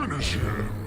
Finish him!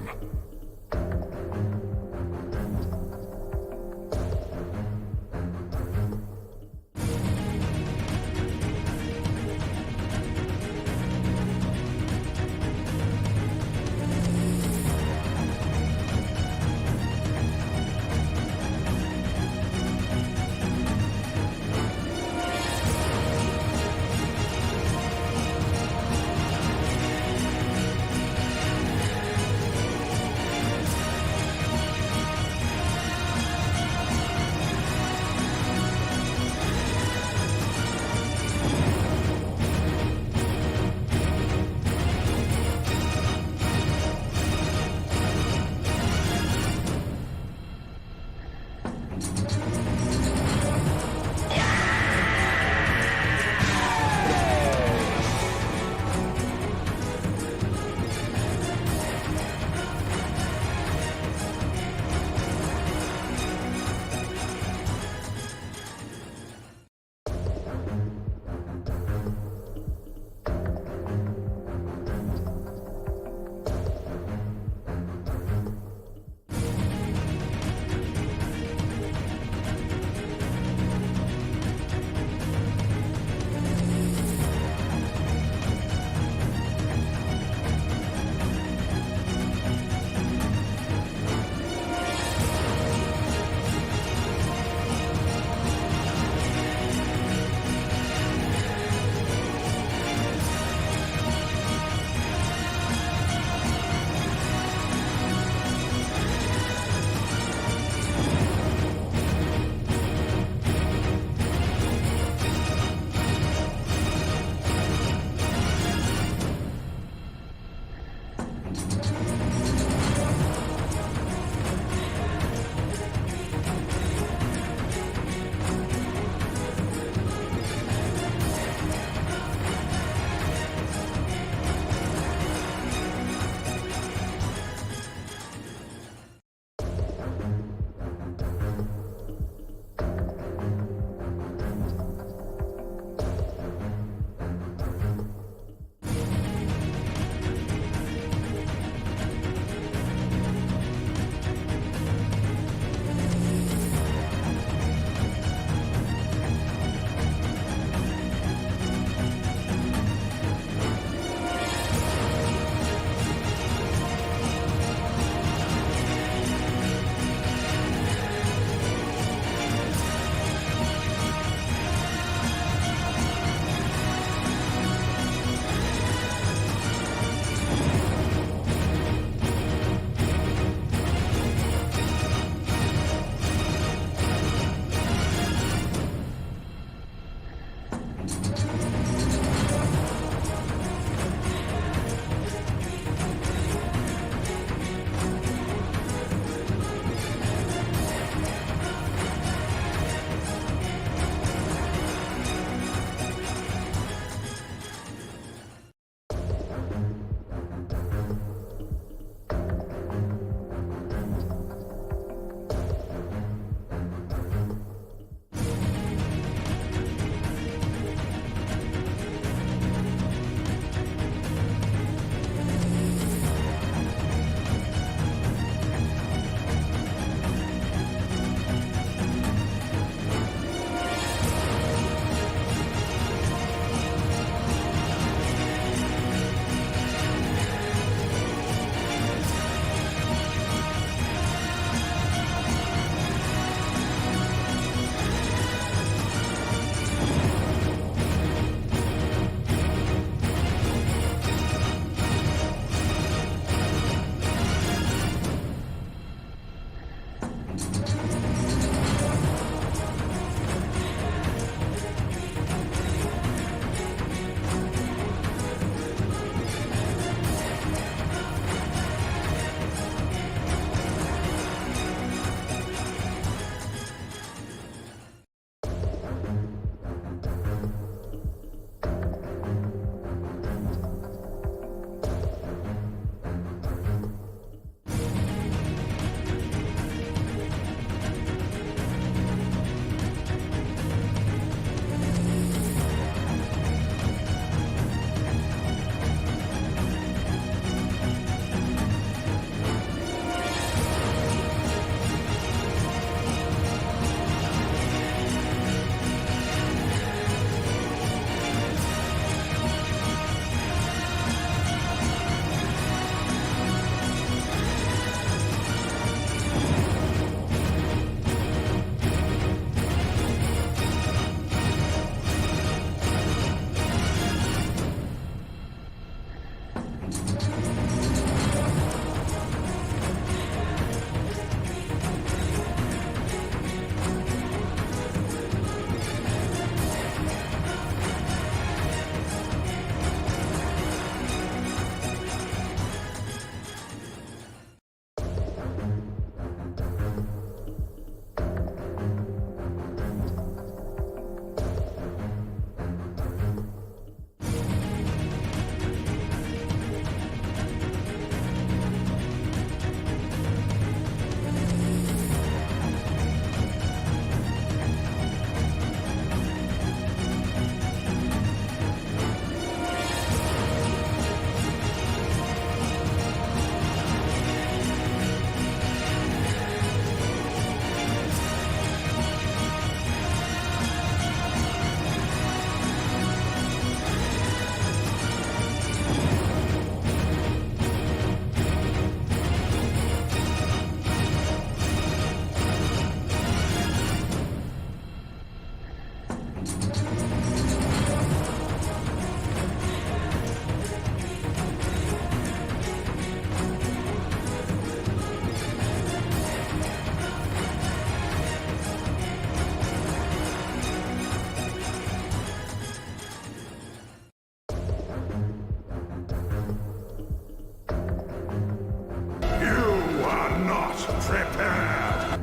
prepared.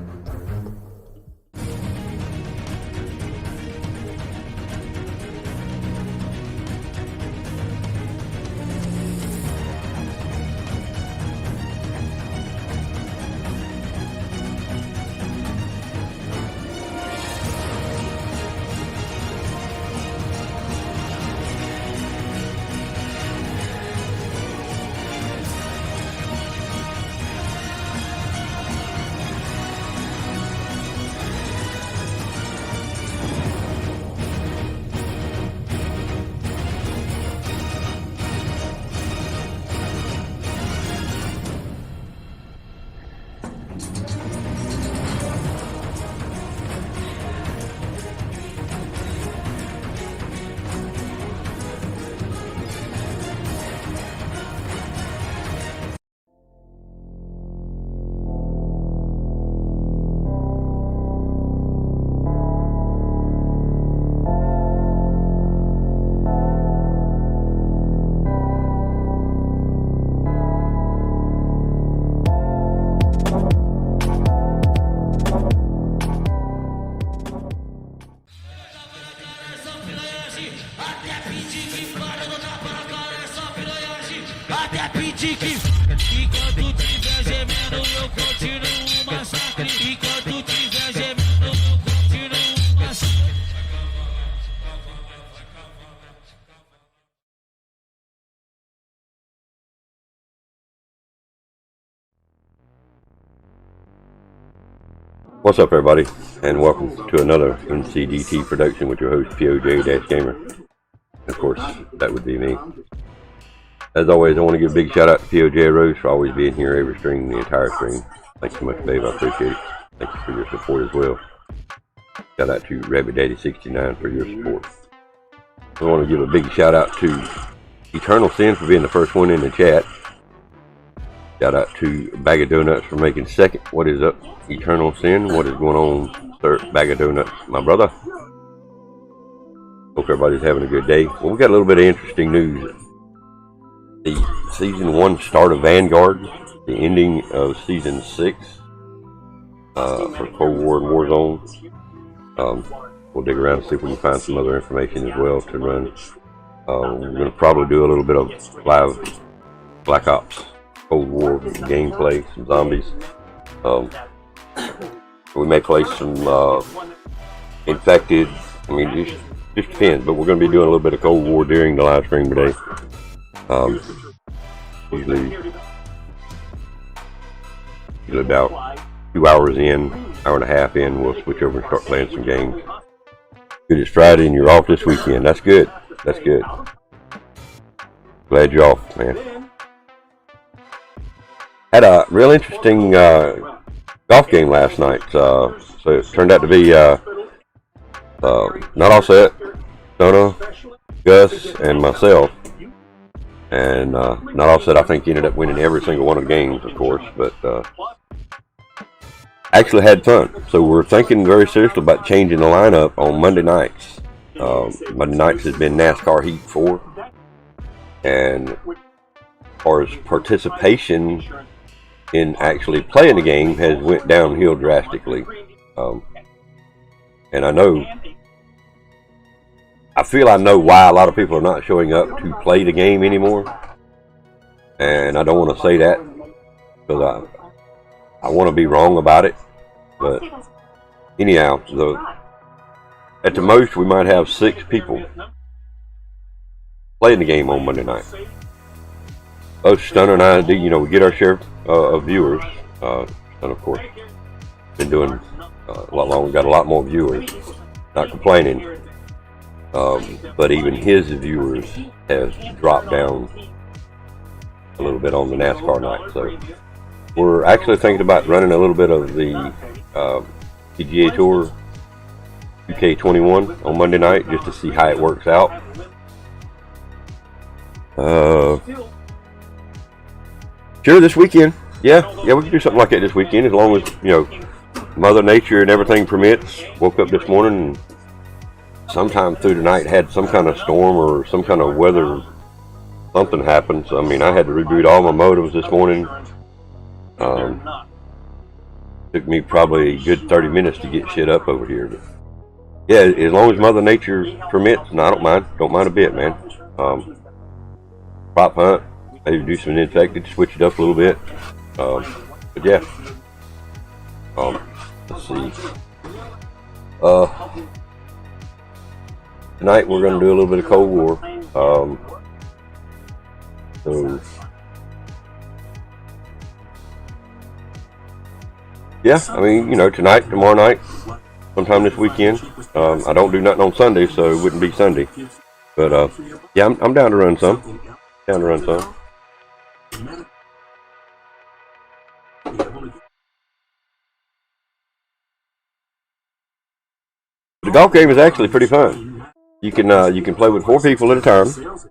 Até pedir que enquanto tiver gemendo eu continuo o massacre. Enquanto tiver gemendo eu continuo o massacre. What's up, everybody, and welcome to another NCDT production with your host PoJ-Gamer. Of course, that would be me. As always, I want to give a big shout out to PoJ Rose for always being here every stream, the entire stream. Thanks so much, babe. I appreciate it. Thank you for your support as well. Shout out to Rabbit Daddy 69 for your support. I want to give a big shout out to Eternal Sin for being the first one in the chat. Shout out to BAGofDONUTS for making second. What is up, Eternal Sin? What is going on, sir? BAGofDONUTS, my brother. Hope everybody's having a good day. Well, we got a little bit of interesting news. The Season 1 start of Vanguard, the ending of Season 6 for Cold War Warzone. We'll dig around and see if we can find some other information as well to run. We're going to probably do a little bit of live Black Ops Cold War gameplay, some zombies. We may play some infected. I mean, just depends, but we're going to be doing a little bit of Cold War during the live stream today. Usually about 2 hours in, hour and a half in, we'll switch over and start playing some games. Good, it's Friday and you're off this weekend. That's good. That's good. Glad you're off, man. Had a real interesting golf game last night. So it turned out to be not all set. Donna, Gus, and myself. And not all set, I think, ended up winning every single one of the games, of course, but actually had fun. So we're thinking very seriously about changing the lineup on Monday nights. Monday nights has been NASCAR Heat 4. And as far as participation in actually playing the game has went downhill drastically. And I feel I know why a lot of people are not showing up to play the game anymore, and I don't want to say that because I want to be wrong about it. But anyhow, at the most we might have 6 people playing the game on Monday night. Both Stunner and I do, we get our share of viewers. Stunner, of course, been doing a lot longer, got a lot more viewers. Not complaining. But even his viewers has dropped down a little bit on the NASCAR night. So we're actually thinking about running a little bit of the PGA Tour 2K21 on Monday night just to see how it works out. Sure, this weekend. Yeah, we can do something like that this weekend as long as, Mother Nature and everything permits. Woke up this morning and sometime through the night had some kind of storm or some kind of weather, something happened. So I mean, I had to reboot all my modems this morning. Took me probably a good 30 minutes to get shit up over here. But yeah, as long as Mother Nature permits, no, I don't mind. Don't mind a bit, man. Prop hunt, maybe do some infected, switch it up a little bit. But yeah. Let's see. Tonight we're going to do a little bit of Cold War. So yeah, I mean, you know, tonight, tomorrow night, sometime this weekend. I don't do nothing on Sunday, so it wouldn't be Sunday. But yeah, I'm down to run some. Down to run some. The golf game is actually pretty fun. You can play with 4 people at a time,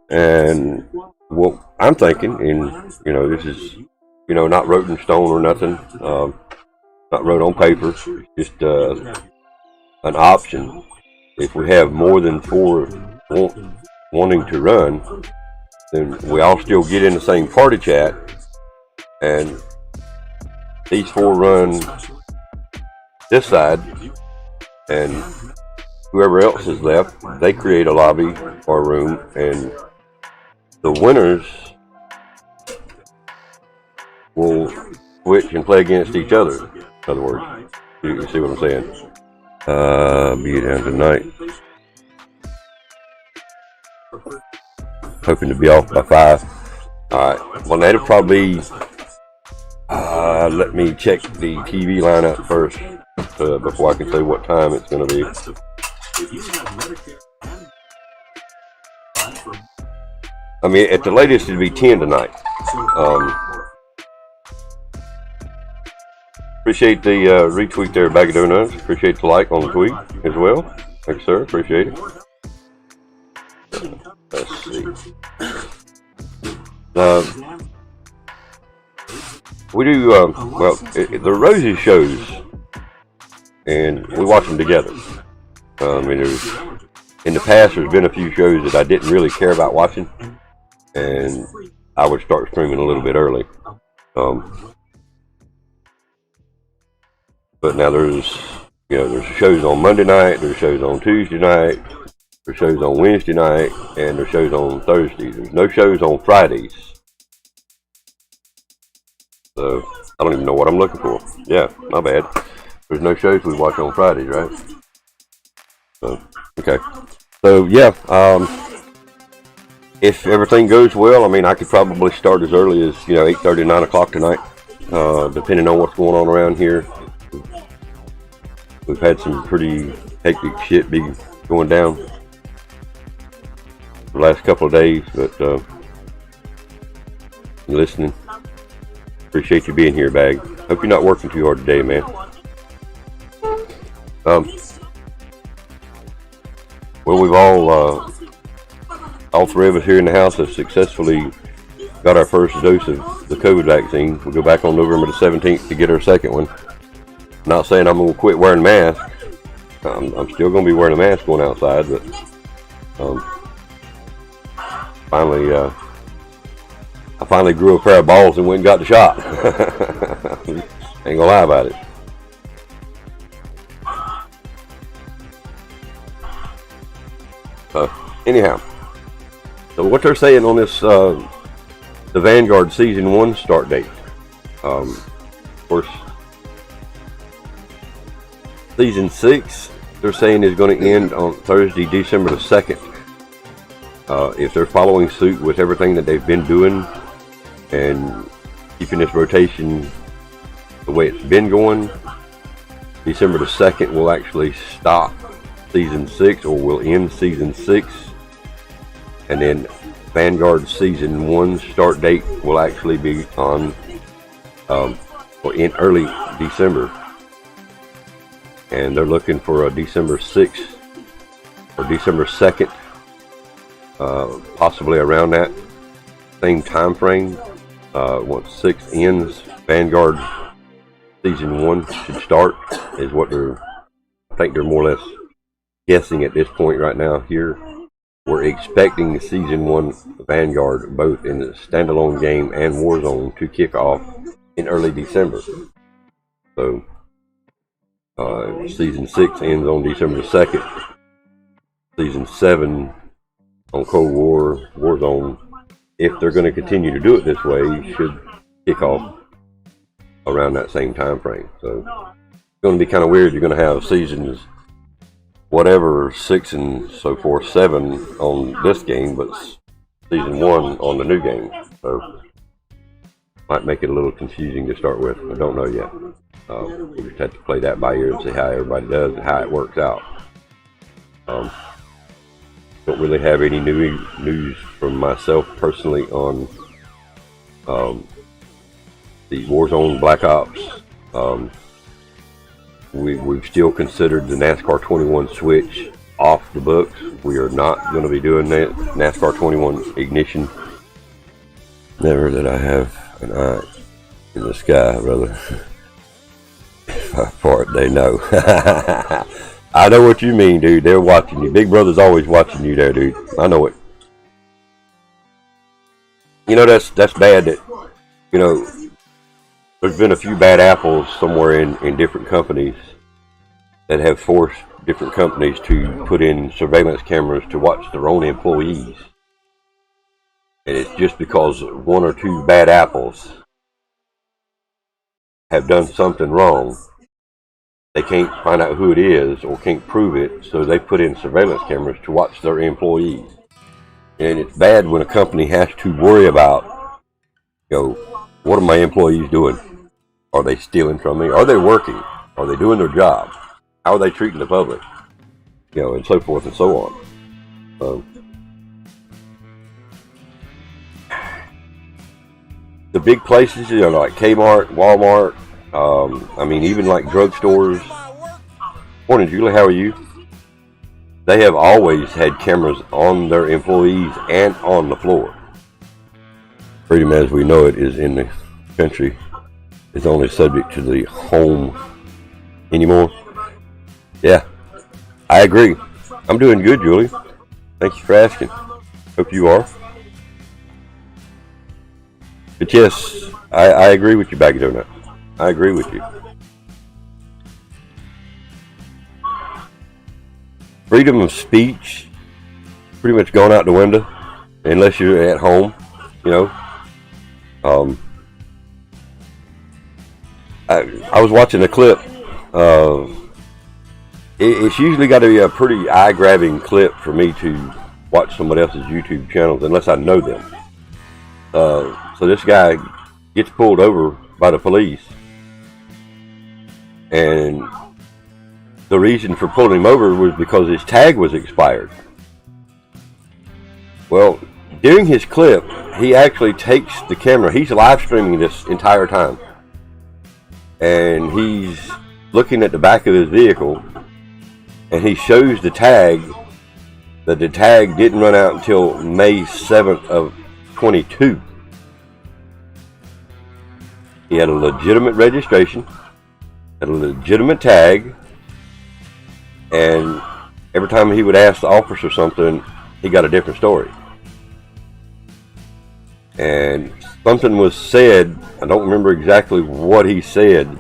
and what I'm thinking, and you know, this is, you know, not wrote in stone or nothing, not wrote on paper, it's just an option. If we have more than 4 wanting to run, then we all still get in the same party chat, and these 4 run this side, and whoever else is left, they create a lobby or a room, and the winners will switch and play against each other. In other words, you see what I'm saying? Be down tonight. Hoping to be off by 5. Alright, well, that'll probably let me check the TV lineup first before I can say what time it's going to be. I mean, at the latest, it'd be 10 tonight. Appreciate the retweet there, BAGofDONUTS. Appreciate the like on the tweet as well. Thank you, sir. Appreciate it. Let's see. We do, well, the Roses shows, and we watch them together. And in the past, there's been a few shows that I didn't really care about watching, and I would start streaming a little bit early. But now there's, you know, there's shows on Monday night, there's shows on Tuesday night, there's shows on Wednesday night, and there's shows on Thursday. There's no shows on Fridays. So I don't even know what I'm looking for. Yeah, my bad. There's no shows we watch on Fridays, right? So, okay. So yeah, if everything goes well, I mean, I could probably start as early as, you know, 8:30, 9 o'clock tonight, depending on what's going on around here. We've had some pretty hectic shit be going down the last couple of days, but listening. Appreciate you being here, Bag. Hope you're not working too hard today, man. Well, we've all 3 of us here in the house have successfully got our first dose of the COVID vaccine. We'll go back on November the 17th to get our second one. Not saying I'm going to quit wearing masks. I'm still going to be wearing a mask going outside, but I finally grew a pair of balls and went and got the shot. Ain't gonna lie about it. Anyhow, so what they're saying on this, the Vanguard Season 1 start date. Of course, Season 6, they're saying is going to end on Thursday, December the 2nd. If they're following suit with everything that they've been doing and keeping this rotation the way it's been going, December the 2nd will actually stop Season 6, or will end Season 6. And then Vanguard Season 1 start date will actually be on, or in early December. And they're looking for a December 6th or December 2nd, possibly around that same time frame. Once 6 ends, Vanguard Season 1 should start, is what I think they're more or less guessing at this point right now here. We're expecting the Season 1 Vanguard, both in the standalone game and Warzone, to kick off in early December. So Season 6 ends on December the 2nd. Season 7 on Cold War Warzone, if they're going to continue to do it this way, should kick off around that same time frame. So it's going to be kind of weird. You're going to have seasons whatever 6 and so forth, 7 on this game, but season 1 on the new game. So might make it a little confusing to start with. I don't know yet. We just have to play that by ear and see how everybody does and how it works out. Don't really have any new news from myself personally on the Warzone Black Ops. We've still considered the NASCAR 21 switch off the books. We are not going to be doing that. NASCAR 21 ignition. Never that I have an eye in the sky, brother. Part they know. I know what you mean, dude. They're watching you. Big Brother's always watching you there, dude. I know it. You know, that's bad that, you know, there's been a few bad apples somewhere in different companies that have forced different companies to put in surveillance cameras to watch their own employees. And it's just because 1 or 2 bad apples have done something wrong. They can't find out who it is or can't prove it, so they put in surveillance cameras to watch their employees. And it's bad when a company has to worry about, you know, what are my employees doing? Are they stealing from me? Are they working? Are they doing their job? How are they treating the public? You know, and so forth and so on. The big places, you know, like Kmart, Walmart, I mean, even like drugstores. Morning, Julie, how are you? They have always had cameras on their employees and on the floor. Freedom as we know it is in the country is only subject to the home anymore. Yeah, I agree. I'm doing good, Julie. Thank you for asking. Hope you are. But yes, I agree with you, BAGofDONUTS. I agree with you. Freedom of speech pretty much gone out the window unless you're at home, you know. I was watching a clip. It's usually got to be a pretty eye-grabbing clip for me to watch somebody else's YouTube channels unless I know them. So this guy gets pulled over by the police, and the reason for pulling him over was because his tag was expired. Well, during his clip, he actually takes the camera. He's live streaming this entire time, and he's looking at the back of his vehicle, and he shows the tag, that the tag didn't run out until May 7th of 22. He had a legitimate registration, had a legitimate tag, and every time he would ask the officer something, he got a different story. And something was said, I don't remember exactly what he said,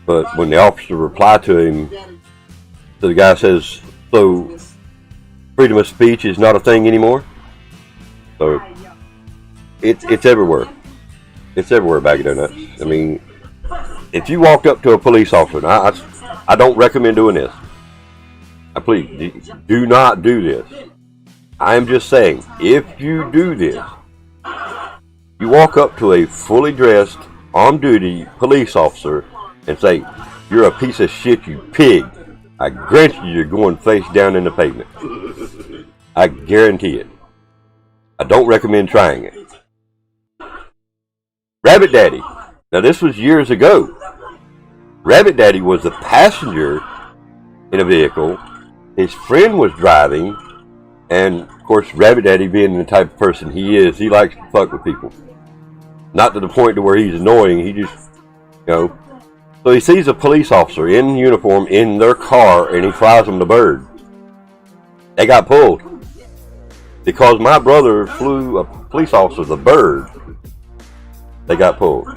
but when the officer replied to him, so the guy says, so freedom of speech is not a thing anymore? So it's everywhere. It's everywhere, BAGofDONUTS. I mean, if you walked up to a police officer, and I don't recommend doing this. Please, do not do this. I am just saying, if you do this, you walk up to a fully dressed, on-duty police officer and say, you're a piece of shit, you pig. I grant you you're going face down in the pavement. I guarantee it. I don't recommend trying it. Rabbit Daddy. Now this was years ago. Rabbit Daddy was the passenger in a vehicle. His friend was driving, and of course Rabbit Daddy, being the type of person he is, he likes to fuck with people. Not to the point to where he's annoying, he just, you know. So he sees a police officer in uniform in their car, and he flies them the bird. They got pulled. Because my brother flew a police officer the bird, they got pulled.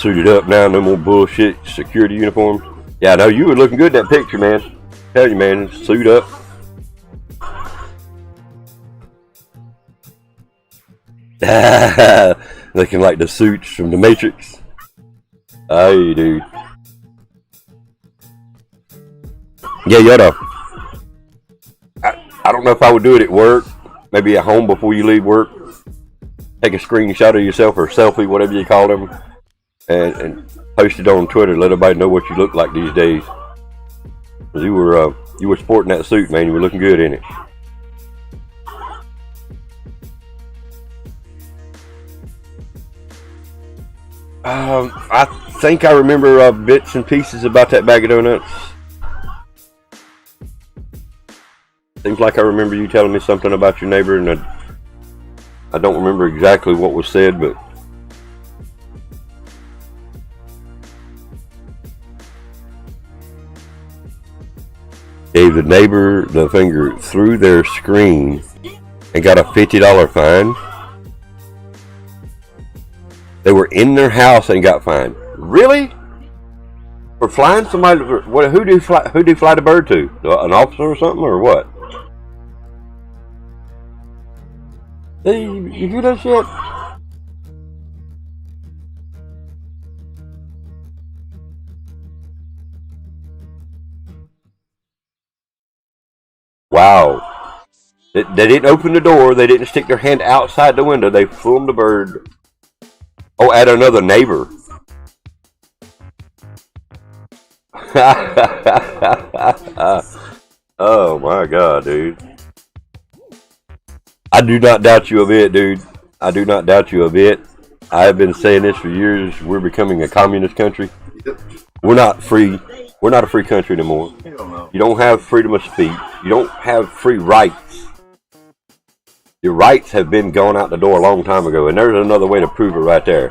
suited up now. No more bullshit security uniforms. Yeah, I know you were looking good in that picture, man. Tell you, man, suit up. Looking like the suits from the Matrix. Hey, dude. Yeah, Yoda. I don't know if I would do it at work. Maybe at home before you leave work. Take a screenshot of yourself or selfie, whatever you call them, and post it on Twitter. Let everybody know what you look like these days. Cause you were sporting that suit, man. You were looking good in it. I think I remember bits and pieces about that bag of donuts. Seems like I remember you telling me something about your neighbor, and I don't remember exactly what was said, but gave the neighbor the finger through their screen and got a $50 fine. They were in their house and got fined. Really? For flying somebody? Who do you fly the bird to? An officer or something, or what? Hey, you hear that shit? Wow. They didn't open the door. They didn't stick their hand outside the window. They flew the bird. Oh, at another neighbor. Oh my God, dude. I do not doubt you a bit, dude. I do not doubt you a bit. I have been saying this for years. We're becoming a communist country. We're not free. We're not a free country anymore. You don't have freedom of speech. You don't have free rights. Your rights have been gone out the door a long time ago, and there's another way to prove it right there.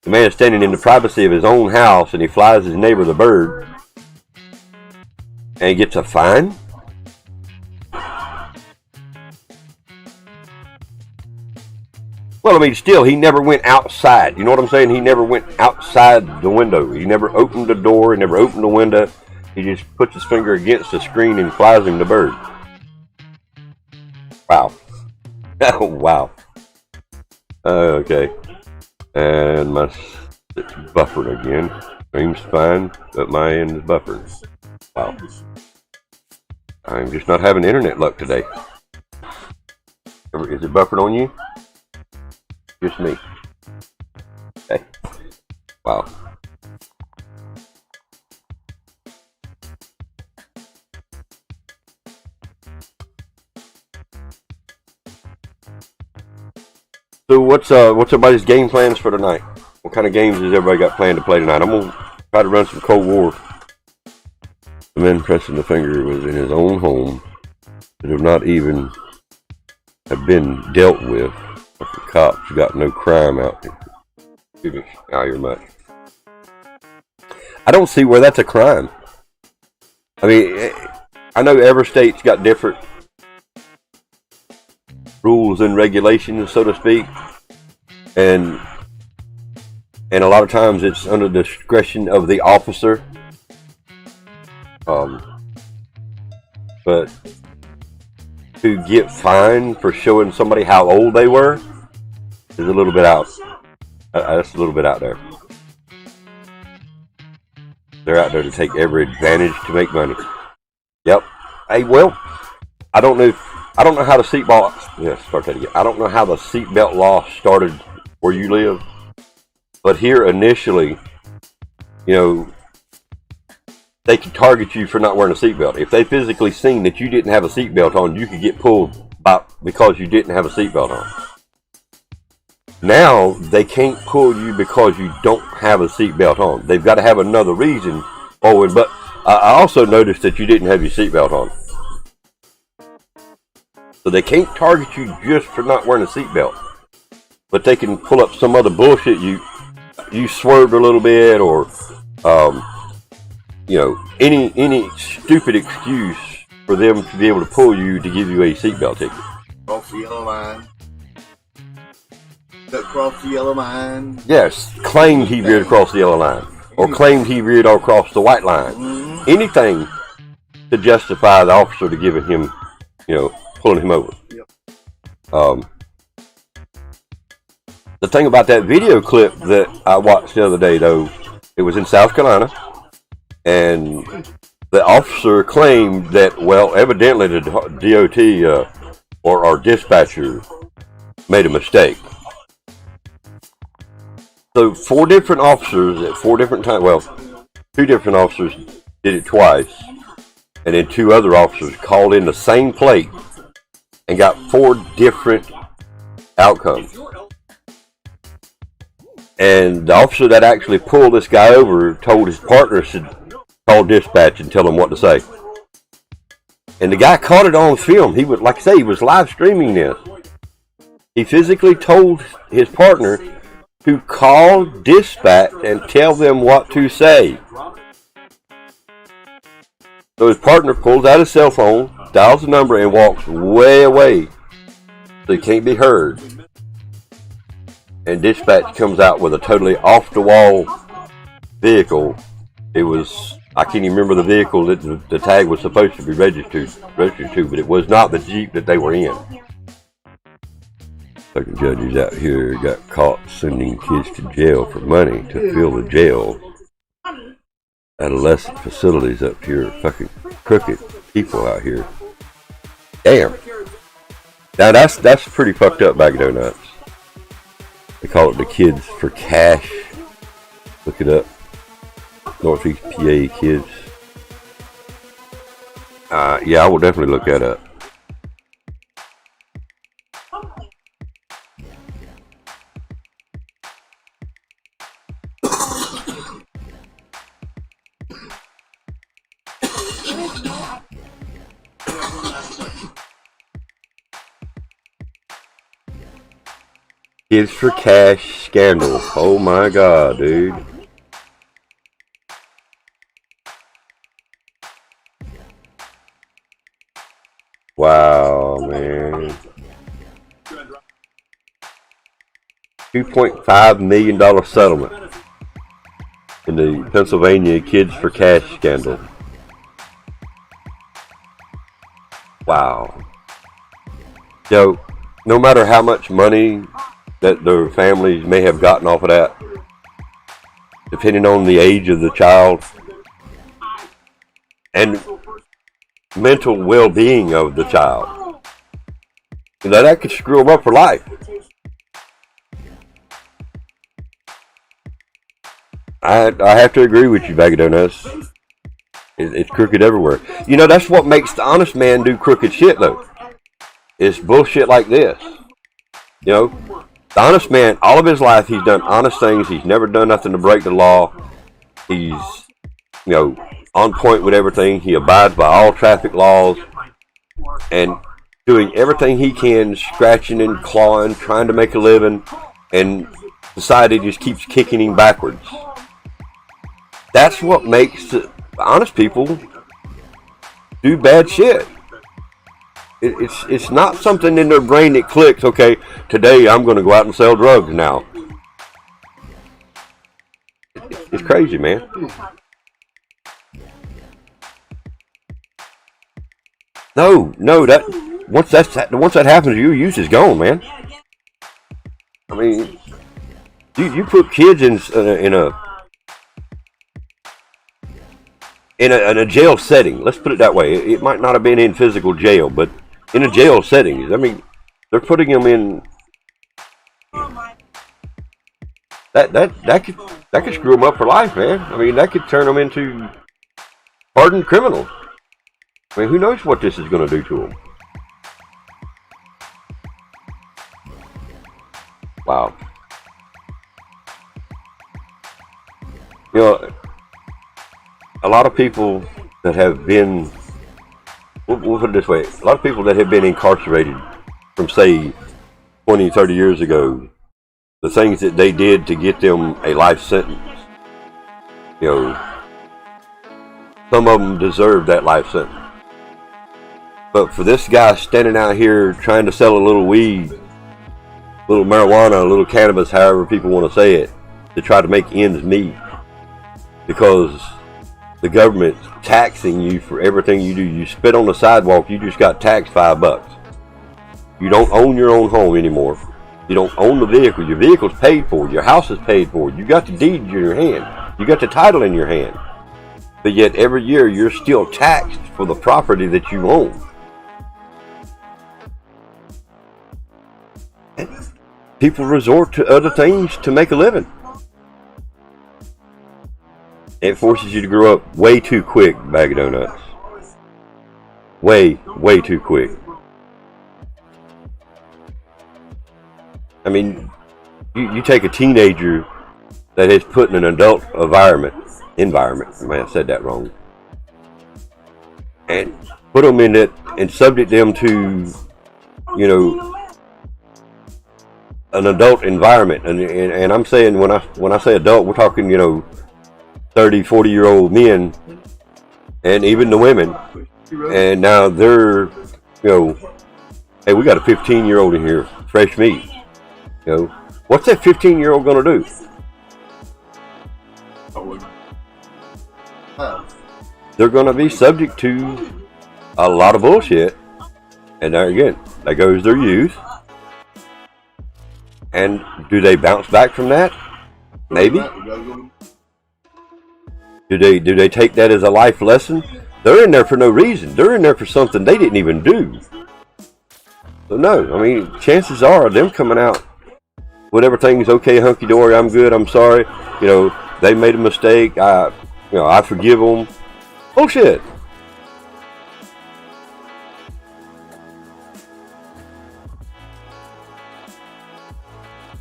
The man is standing in the privacy of his own house, and he flies his neighbor the bird, and he gets a fine? Well, I mean, still, he never went outside. You know what I'm saying? He never went outside the window. He never opened the door. He never opened the window. He just puts his finger against the screen and flies him the bird. Wow. Oh, wow. Okay. And it's buffering again. Stream's fine, but my end is buffering. Wow. I'm just not having internet luck today. Is it buffering on you? Just me. Okay. Wow. So what's everybody's game plans for tonight? What kind of games has everybody got planned to play tonight? I'm gonna try to run some Cold War. The man pressing the finger was in his own home. It have not even have been dealt with. The cops got no crime out there. Excuse me, out here much. I don't see where that's a crime. I mean, I know every state's got different rules and regulations, so to speak, and a lot of times it's under the discretion of the officer. But to get fined for showing somebody how old they were is a little bit out. That's a little bit out there. They're out there to take every advantage to make money. Yep. Hey, well, I don't know how the seatbelt. Yeah, start that again. I don't know how the seatbelt law started where you live, but here initially, you know, they could target you for not wearing a seatbelt. If they physically seen that you didn't have a seatbelt on, you could get pulled because you didn't have a seatbelt on. Now, they can't pull you because you don't have a seatbelt on. They've got to have another reason for it. But I also noticed that you didn't have your seatbelt on. So they can't target you just for not wearing a seatbelt. But they can pull up some other bullshit. You swerved a little bit, or you know, any stupid excuse for them to be able to pull you to give you a seatbelt ticket. Off the yellow line. Across the yellow line. Yes, claimed he veered across the yellow line, or claimed he veered across the white line. Anything to justify the officer to giving him, pulling him over. The thing about that video clip that I watched the other day, though, it was in South Carolina, and the officer claimed that, well, evidently the DOT or our dispatcher made a mistake. So 4 different officers at 4 different times, well, 2 different officers did it twice, and then 2 other officers called in the same plate and got 4 different outcomes. And the officer that actually pulled this guy over told his partner to call dispatch and tell him what to say. And the guy caught it on film. He was, like I say, he was live streaming this. He physically told his partner to call dispatch and tell them what to say. So his partner pulls out his cell phone, dials the number, and walks way away so he can't be heard. And dispatch comes out with a totally off-the-wall vehicle. It was, I can't even remember the vehicle that the tag was supposed to be registered to, but it was not the Jeep that they were in. Fucking judges out here got caught sending kids to jail for money to fill the jail. Adolescent facilities up here, fucking crooked people out here. Damn. Now that's pretty fucked up, BAGofDONUTS. They call it the Kids for Cash. Look it up. Northeast PA kids. Yeah, I will definitely look that up. Kids for Cash scandal. Oh my god, dude. Wow, man. $2.5 million settlement in the Pennsylvania Kids for Cash scandal. Wow. So, no matter how much money that their families may have gotten off of that, depending on the age of the child and mental well-being of the child, that could screw them up for life. I have to agree with you, BAGofDONUTS. It's crooked everywhere. That's what makes the honest man do crooked shit, though. It's bullshit like this. The honest man, all of his life, he's done honest things. He's never done nothing to break the law. He's, on point with everything. He abides by all traffic laws and doing everything he can, scratching and clawing, trying to make a living, and society just keeps kicking him backwards. That's what makes honest people do bad shit. It's not something in their brain that clicks, okay, today I'm going to go out and sell drugs now. It's crazy, man. No, that once that happens, your use is gone, man. I mean, you put kids in a jail setting. Let's put it that way. It might not have been in physical jail, but in a jail setting. I mean, they're putting them in. That could screw them up for life, man. I mean, that could turn them into hardened criminals. I mean, who knows what this is going to do to them? Wow. A lot of people that have been, we'll put it this way, a lot of people that have been incarcerated from, say, 20, 30 years ago, the things that they did to get them a life sentence, some of them deserve that life sentence. But for this guy standing out here trying to sell a little weed little marijuana, a little cannabis, however people want to say it, to try to make ends meet, because the government's taxing you for everything you do. You spit on the sidewalk, you just got taxed $5. You don't own your own home anymore. You don't own the vehicle. Your vehicle's paid for. Your house is paid for. You got the deed in your hand. You got the title in your hand. But yet every year you're still taxed for the property that you own. And people resort to other things to make a living. It forces you to grow up way too quick, Bag of Donuts. Way too quick. I mean, you take a teenager that is put in an adult environment, I may have said that wrong, and put them in it and subject them to, you know, an adult environment. And I'm saying, when I say adult, we're talking, you know, 30, 40-year-old men, and even the women. And now they're, you know, hey, we got a 15-year-old in here, fresh meat. You know, what's that 15-year-old gonna do? They're gonna be subject to a lot of bullshit, and there again, there goes their youth. And do they bounce back from that? Maybe. Do they take that as a life lesson? They're in there for no reason. They're in there for something they didn't even do. So no, I mean, chances are them coming out, whatever thing's okay, hunky dory, I'm good, I'm sorry, you know, they made a mistake, I forgive them. Bullshit.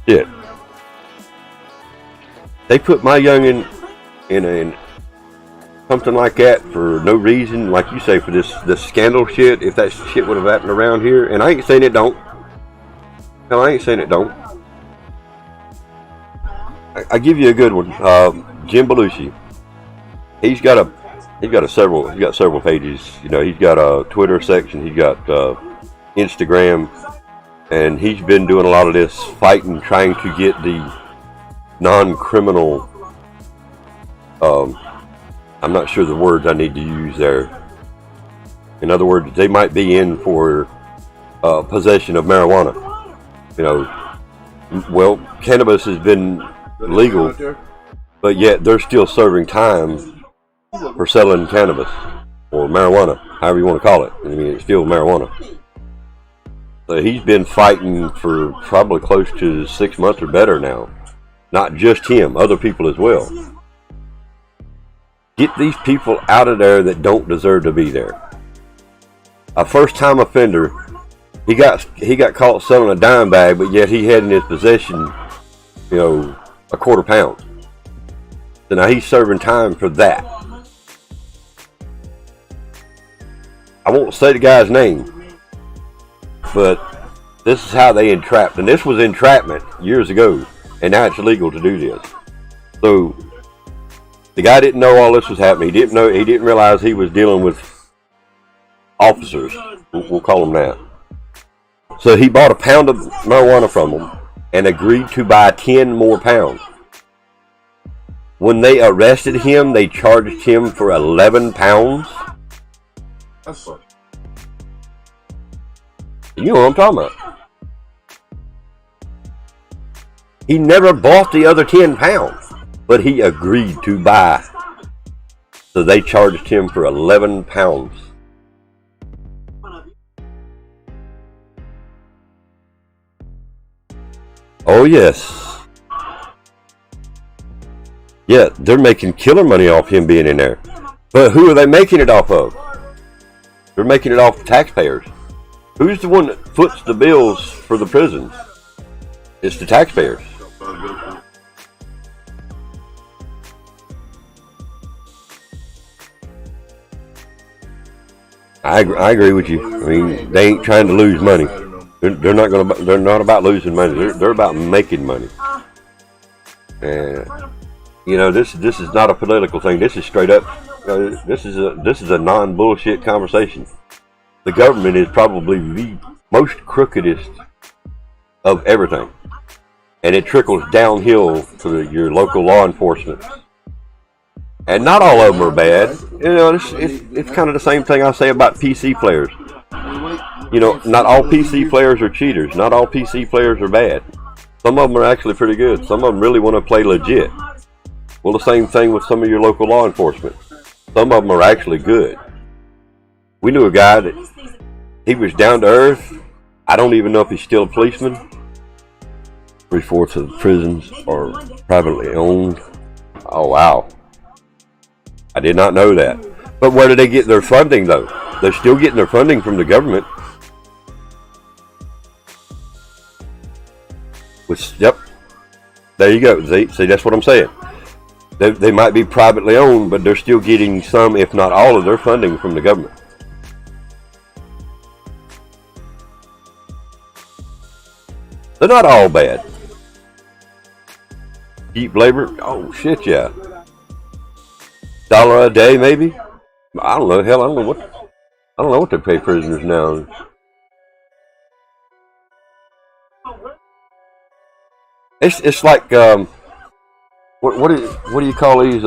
Shit. They put my youngin' in something like that for no reason, like you say, for this scandal shit. If that shit would have happened around here, and I ain't saying it don't. No, I ain't saying it don't. I give you a good one. Jim Belushi. He's got several pages. You know, he's got a Twitter section. He's got Instagram, and he's been doing a lot of this fighting, trying to get the non-criminal. I'm not sure the words I need to use there. In other words, they might be in for possession of marijuana. You know, well, cannabis has been legal, but yet they're still serving time for selling cannabis or marijuana, however you want to call it. I mean, it's still marijuana. So he's been fighting for probably close to 6 months or better now. Not just him, other people as well. Get these people out of there that don't deserve to be there. A first-time offender, he got caught selling a dime bag, but yet he had in his possession, you know, a quarter pound. So now he's serving time for that. I won't say the guy's name, but this is how they entrapped. And this was entrapment years ago, and now it's illegal to do this. So the guy didn't know all this was happening. He didn't realize he was dealing with officers. We'll call them that. So he bought a pound of marijuana from them and agreed to buy 10 more pounds. When they arrested him, they charged him for 11 pounds. That's funny. You know what I'm talking about. He never bought the other 10 pounds, but he agreed to buy. So they charged him for 11 pounds. Oh yes. Yeah, they're making killer money off him being in there. But who are they making it off of? They're making it off the taxpayers. Who's the one that foots the bills for the prisons? It's the taxpayers. I agree with you. I mean, they ain't trying to lose money. They're not about losing money. They're about making money. And you know, this is not a political thing. This is straight up. This is a non-bullshit conversation. The government is probably the most crookedest of everything. And it trickles downhill to your local law enforcement. And not all of them are bad. You know, it's kind of the same thing I say about PC players. You know, not all PC players are cheaters. Not all PC players are bad. Some of them are actually pretty good. Some of them really want to play legit. Well, the same thing with some of your local law enforcement. Some of them are actually good. We knew a guy that he was down to earth. I don't even know if he's still a policeman. 3/4 of the prisons are privately owned. Oh, wow. I did not know that. But where do they get their funding, though? They're still getting their funding from the government. Which, yep. There you go. See, that's what I'm saying. They might be privately owned, but they're still getting some, if not all, of their funding from the government. They're not all bad. Cheap labor? Oh, shit, yeah. $1 a day, maybe? I don't know. Hell, I don't know what they pay prisoners now. It's like what do you call these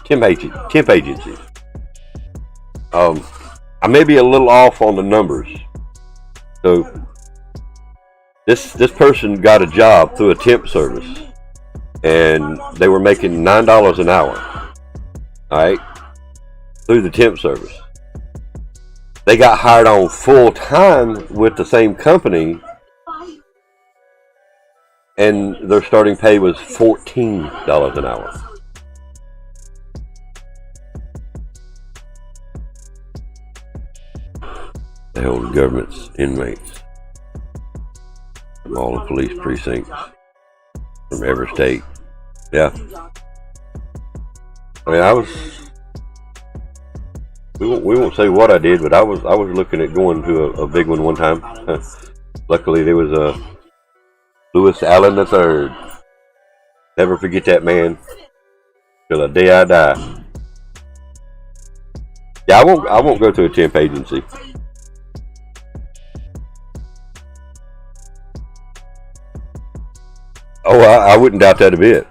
temp agencies? I may be a little off on the numbers. So this person got a job through a temp service, and they were making $9 an hour. All right, through the temp service. They got hired on full time with the same company, and their starting pay was $14 an hour. They hold government's inmates from all the police precincts from every state. Yeah. I mean, we won't say what I did, but I was looking at going to a big one time. Luckily, there was a Lewis Allen III. Never forget that man till the day I die. Yeah, I won't go to a temp agency. Oh, I wouldn't doubt that a bit.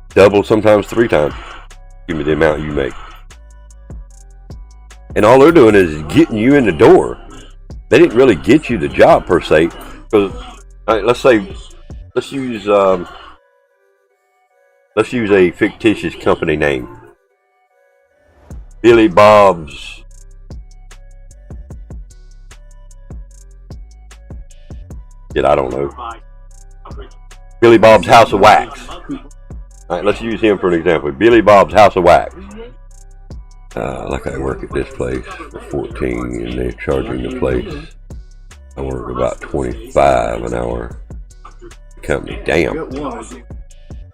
Double, sometimes 3 times. Give me the amount you make. And all they're doing is getting you in the door. They didn't really get you the job per se. Because let's use a fictitious company name. Billy Bob's. Shit, I don't know. Billy Bob's House of Wax. Alright, let's use him for an example. Billy Bob's House of Wax. Like I work at this place for 14 and they're charging the place. I work about 25 an hour. Company, damn.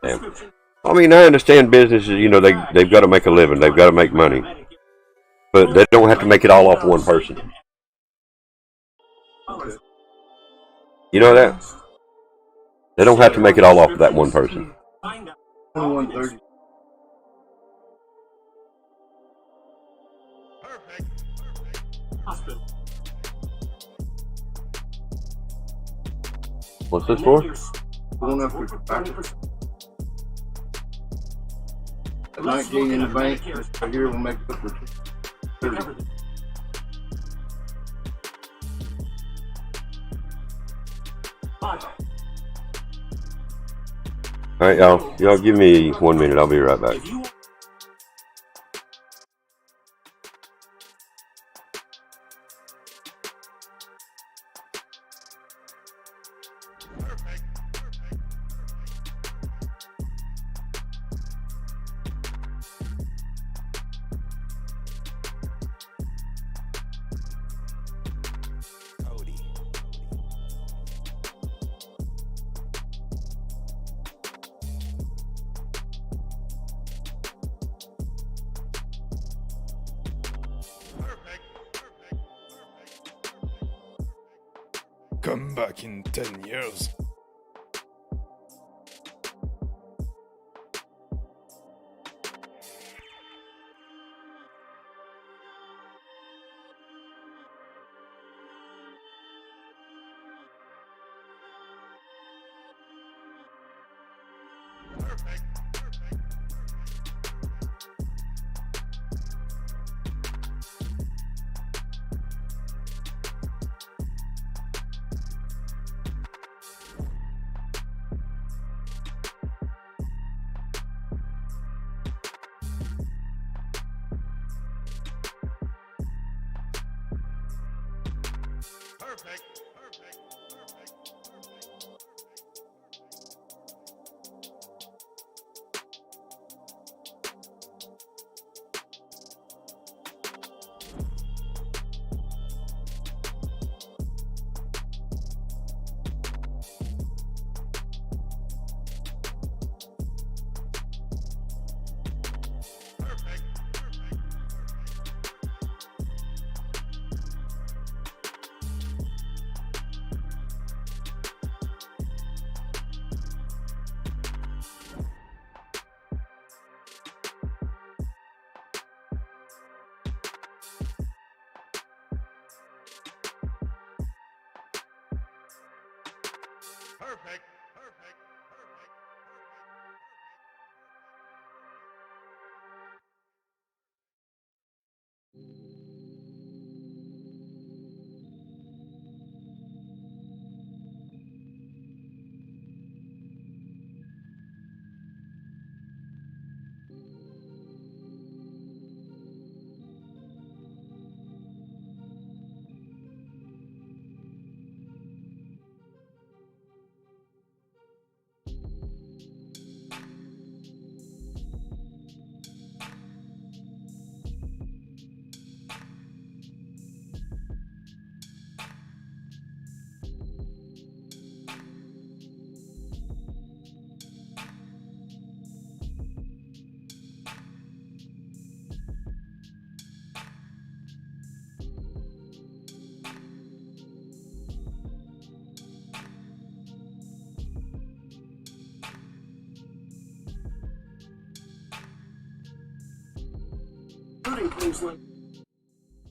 I mean, I understand businesses, you know, they've got to make a living, they've got to make money. But they don't have to make it all off one person. You know that? They don't have to make it all off of that one person. 2130. What's this for? Going up with at 19 in the bank. Right here will make it up for 30. Alright, y'all give me 1 minute, I'll be right back. Come back in 10 years.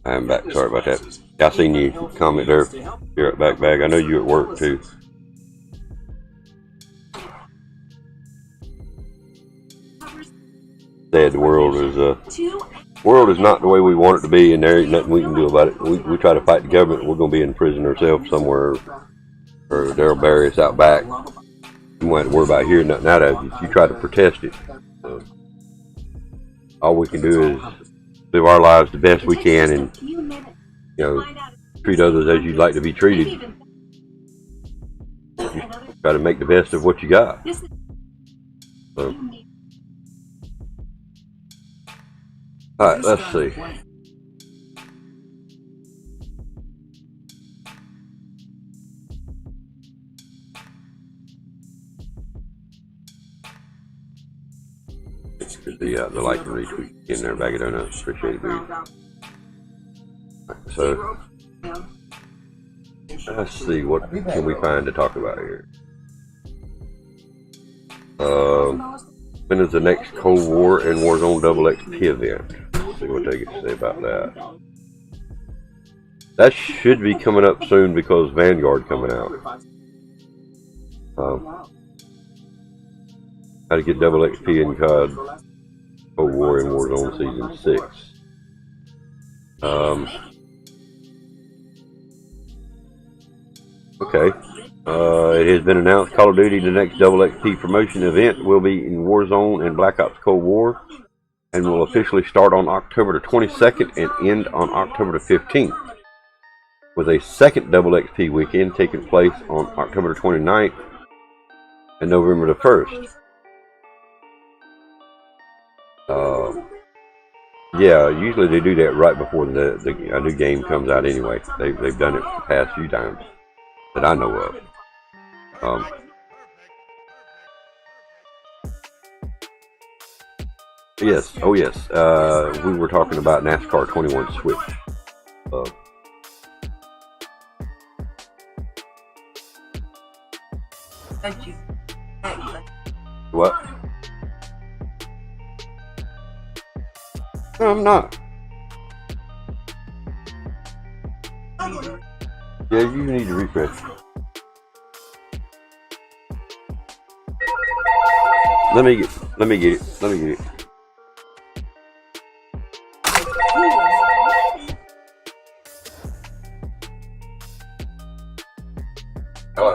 I'm back. Sorry about that. I seen you comment there. You're at back bag. I know you're at work too. Said the world is not the way we want it to be, and there ain't nothing we can do about it. We try to fight the government. We're gonna be in prison ourselves somewhere, or they'll bury us out back. You won't have to worry about hearing nothing out of you. You try to protest it. All we can do is live our lives the best we can, and treat others as you'd like to be treated. Just try to make the best of what you got. So, all right, let's see. The like and retweet in there, BAGofDONUTS. Appreciate it, dude. So, let's see, what can we find to talk about here? When is the next Cold War and Warzone double XP event? Let's see what they get to say about that. That should be coming up soon because Vanguard coming out. How to get double XP in COD, Cold War and Warzone Season 6. Okay. It has been announced Call of Duty, the next double XP promotion event, will be in Warzone and Black Ops Cold War, and will officially start on October the 22nd and end on October the 15th, with a second double XP weekend taking place on October the 29th and November the 1st. Yeah, usually they do that right before a new game comes out anyway. They've done it the past few times that I know of. Yes, oh yes, we were talking about NASCAR 21 Switch. Thank you. What? No, I'm not. Yeah, you need to refresh. Let me get it. Hello.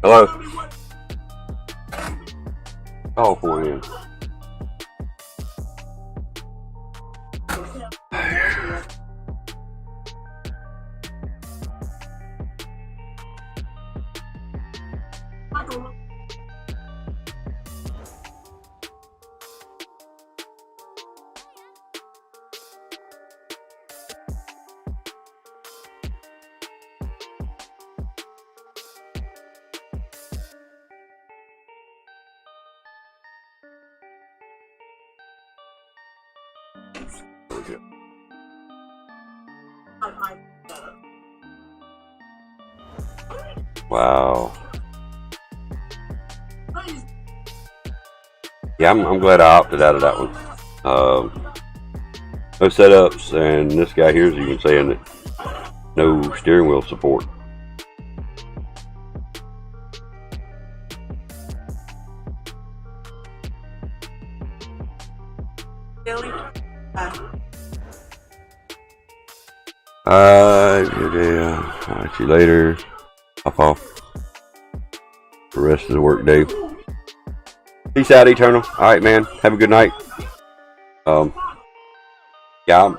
Hello. Oh, for him. Wow. Yeah, I'm glad I opted out of that one. No setups, and this guy here is even saying that no steering wheel support. I'll see you later. Hop off the rest of the work day. Peace out, Eternal. Alright, man. Have a good night. Yeah,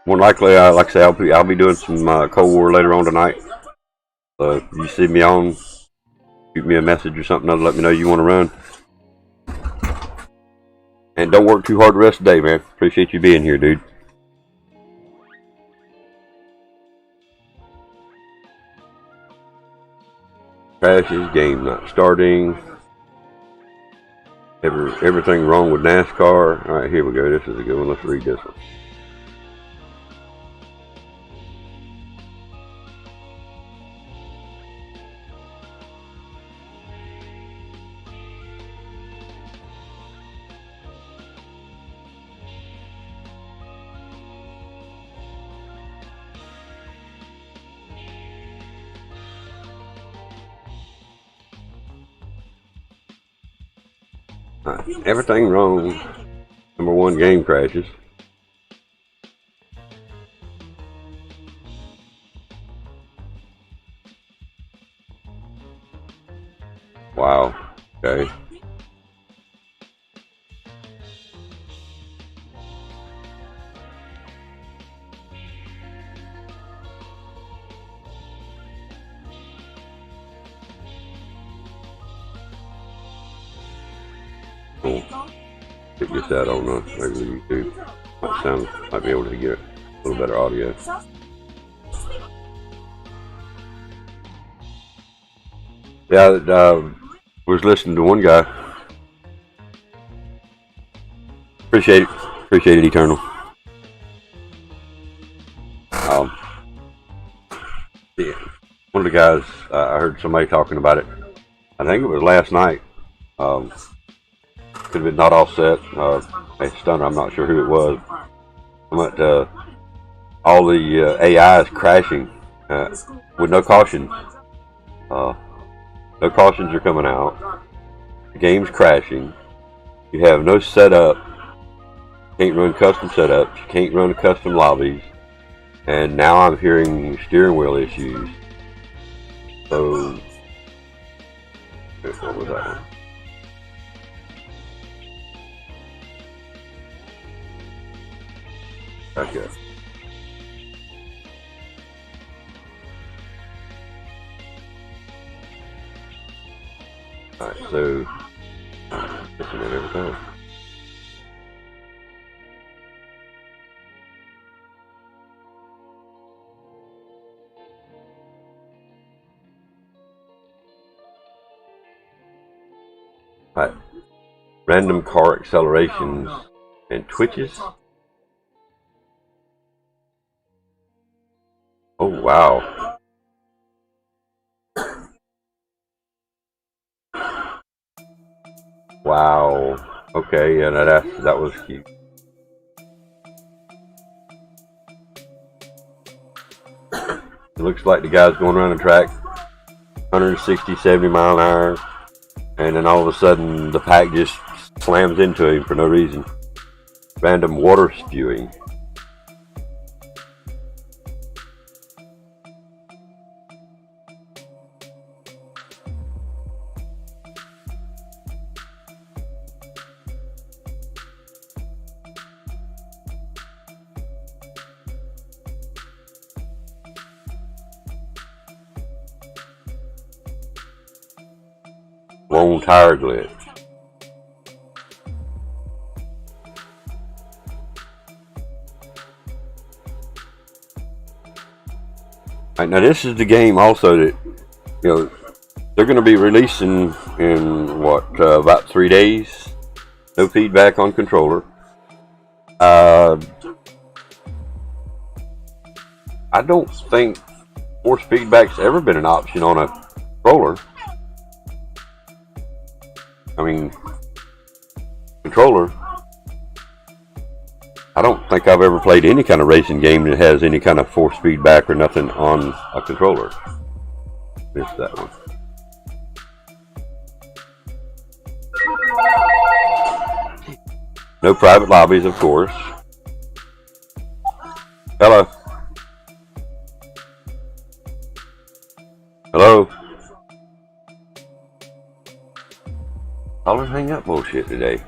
more likely, like I say, I'll be doing some Cold War later on tonight. So if you see me on, shoot me a message or something, let me know you want to run. And don't work too hard the rest of the day, man. Appreciate you being here, dude. Crashes, game not starting. Everything wrong with NASCAR. Alright, here we go. This is a good one. Let's read this one. Everything wrong. Number one, game crashes. Wow. Okay. Cool. Check this out on regular YouTube. Might be able to get a little better audio. Yeah, was listening to one guy. Appreciate it, Eternal. Yeah, one of the guys, I heard somebody talking about it. I think it was last night. Could have been not offset. A stunner. I'm not sure who it was. But all the AI is crashing with no caution. No cautions are coming out. The game's crashing. You have no setup. You can't run custom setups. You can't run custom lobbies. And now I'm hearing steering wheel issues. So, what was that one? Okay. Alright, so listen to every time. Alright. Random car accelerations and twitches. Oh wow. Wow. Okay, yeah, that was cute. It looks like the guy's going around the track 160, 70 mile an hour, and then all of a sudden the pack just slams into him for no reason. Random water spewing. Lone tire glitch. Right, now this is the game also that, you know, they're going to be releasing in what, about 3 days. No feedback on controller. I don't think force feedback's ever been an option on a controller. I mean, controller. I don't think I've ever played any kind of racing game that has any kind of force feedback or nothing on a controller. Missed that one. No private lobbies, of course. Hello. Hello. All this hang up bullshit today.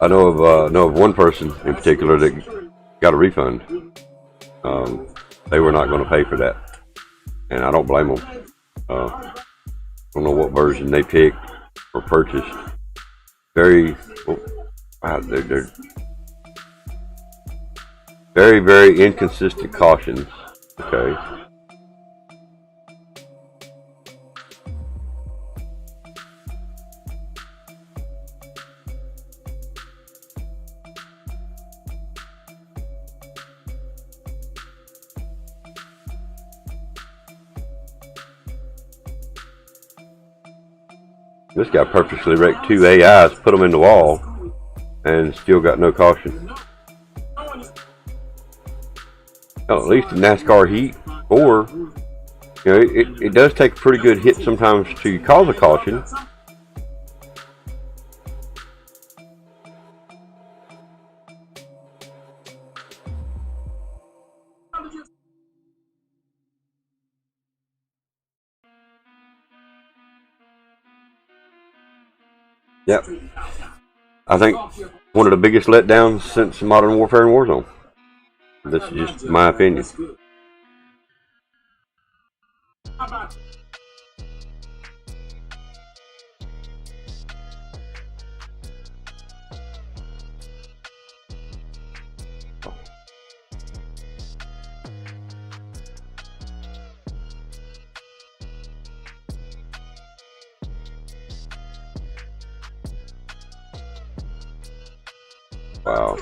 I know of one person in particular that got a refund. They were not going to pay for that, and I don't blame them. I don't know what version they picked or purchased. They're very, very inconsistent cautions. Okay. This guy purposely wrecked 2 AIs, put them in the wall, and still got no caution. at least in NASCAR heat, or you know, it does take a pretty good hit sometimes to cause a caution. Yep. I think one of the biggest letdowns since Modern Warfare and Warzone. This is just my opinion. Wow.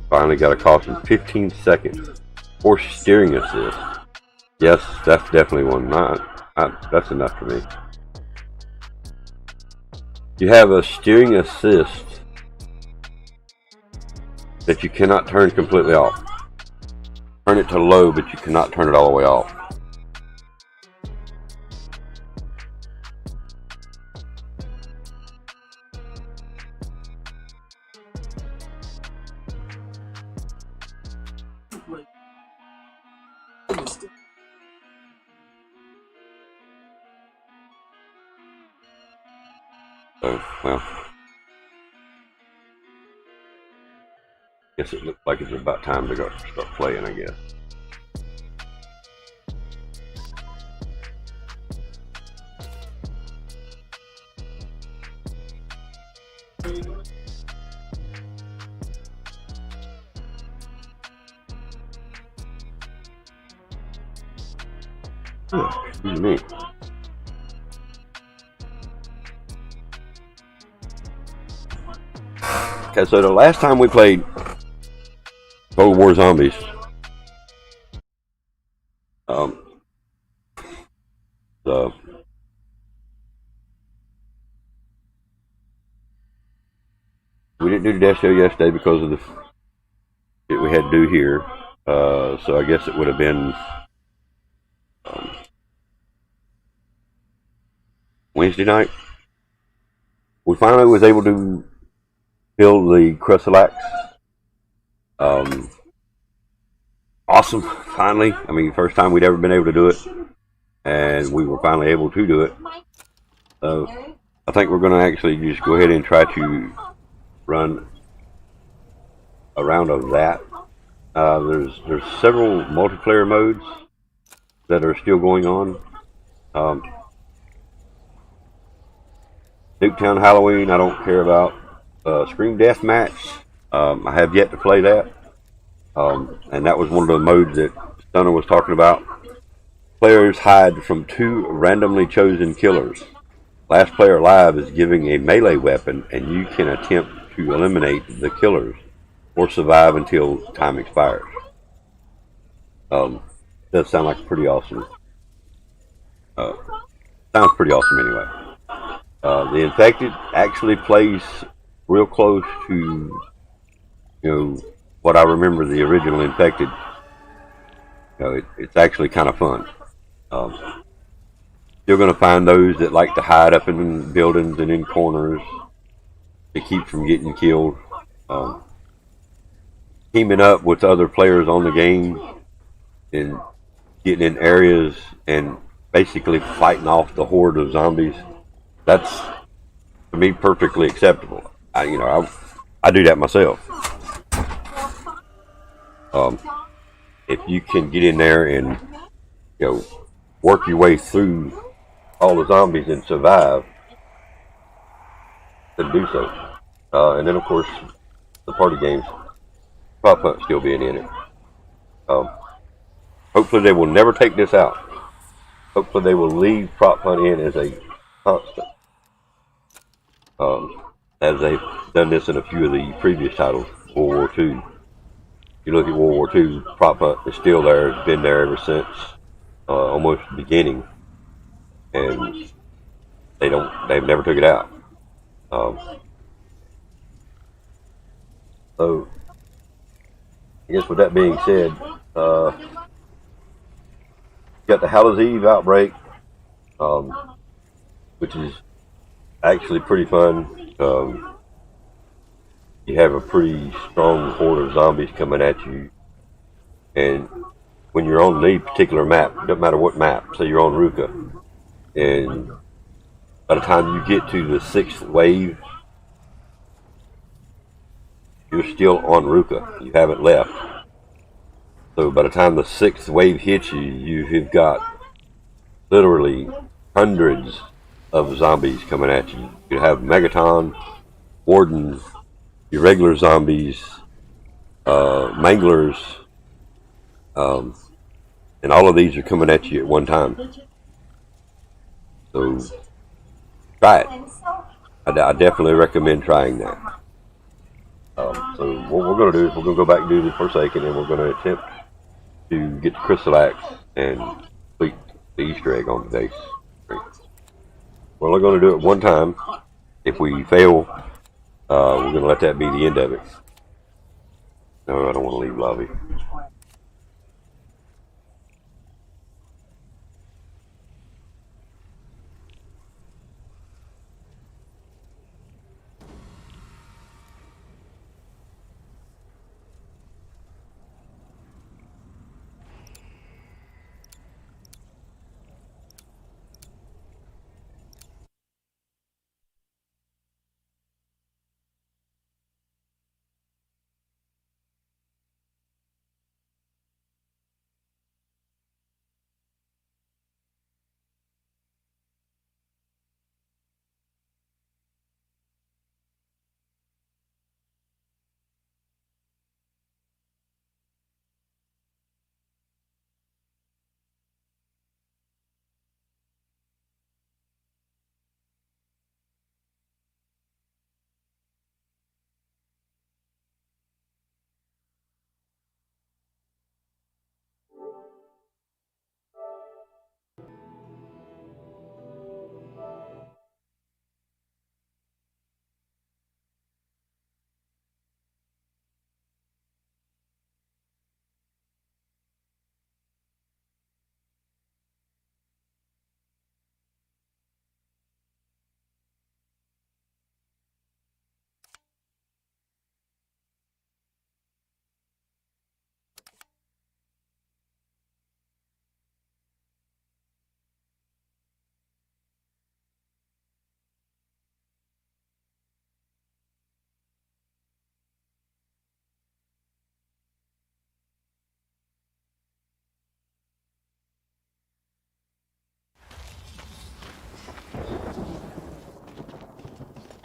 Finally got a caution. 15 seconds. Or steering assist. Yes, that's definitely one. That's enough for me. You have a steering assist that you cannot turn completely off. Turn it to low, but you cannot turn it all the way off. So, well, guess it looks like it's about time to start playing, I guess. Excuse me. Okay, so the last time we played Cold War Zombies, we didn't do the death show yesterday because of the shit we had to do here. So I guess it would have been Wednesday night. We finally was able to build the Crucilax. Awesome, finally. I mean, first time we'd ever been able to do it, and we were finally able to do it. So I think we're going to actually just go ahead and try to run a round of that. There's several multiplayer modes that are still going on. Nuketown Halloween, I don't care about. Scream Deathmatch, I have yet to play that. And that was one of the modes that Stunner was talking about. Players hide from 2 randomly chosen killers. Last player alive is giving a melee weapon, and you can attempt to eliminate the killers or survive until time expires. Does sound like pretty awesome. Sounds pretty awesome anyway. The Infected actually plays real close to, what I remember the original Infected. It's actually kind of fun. You're going to find those that like to hide up in buildings and in corners to keep from getting killed. Teaming up with other players on the game and getting in areas and basically fighting off the horde of zombies. That's, to me, perfectly acceptable. I do that myself. If you can get in there and work your way through all the zombies and survive, then do so. And then of course the party games, prop hunt still being in it. Hopefully they will never take this out. Hopefully they will leave prop hunt in as a constant. As they've done this in a few of the previous titles. World War II. You look at World War II, prop hunt is still there. It's been there ever since almost the beginning, and they've never took it out. So I guess with that being said, got the Hallows Eve outbreak, which is actually pretty fun. You have a pretty strong horde of zombies coming at you, and when you're on any particular map, doesn't matter what map, say you're on Ruka, and by the time you get to the 6th wave, you're still on Ruka. You haven't left. So by the time the 6th wave hits you, you've got literally hundreds of zombies coming at you. You have Megaton, Wardens, your regular zombies, Manglers, and all of these are coming at you at one time. So try it. I definitely recommend trying that. So what we're going to do is we're going to go back and do the Forsaken, and we're going to attempt to get the Crystal Axe and complete the Easter egg on today's stream. We're only going to do it one time. If we fail, we're going to let that be the end of it. No, I don't want to leave lobby.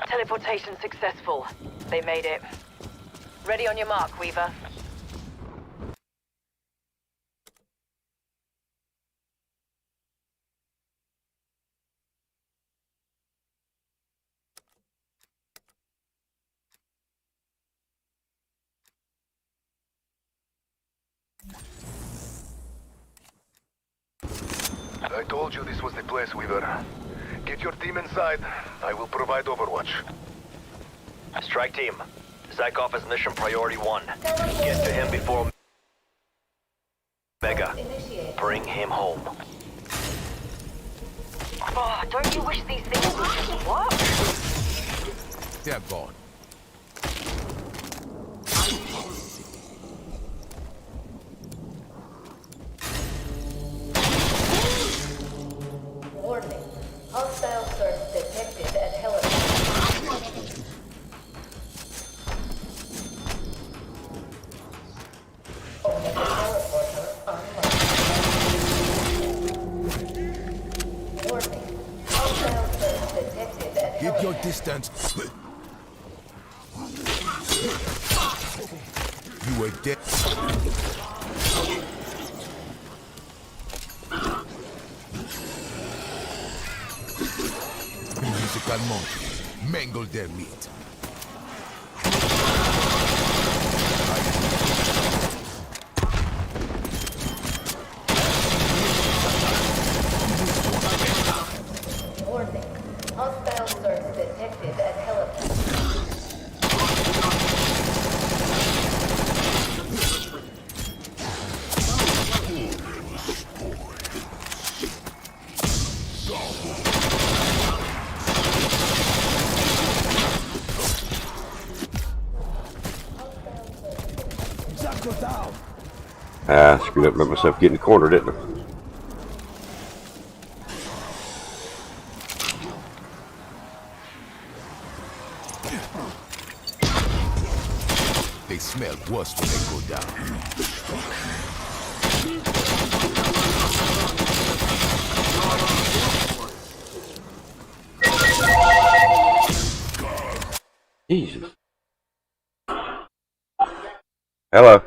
Teleportation successful. They made it. Ready on your mark, Weaver. I told you this was the place, Weaver. Get your team inside. I will provide Overwatch. Strike team. Zykov is mission priority 1. Get to him before Mega. Bring him home. Oh, don't you wish these things would just work? They're gone. Warning. Hostile search detected at helipad. Teleporter online. Warning. Hostile search detected at Keep your helipad. distance. You were dead. Musical monkeys mangle their meat. Warning. Hostile search detected at helipad. Ah, screwed up about myself getting cornered, didn't I? They smell worse when they go down. Jesus. Hello.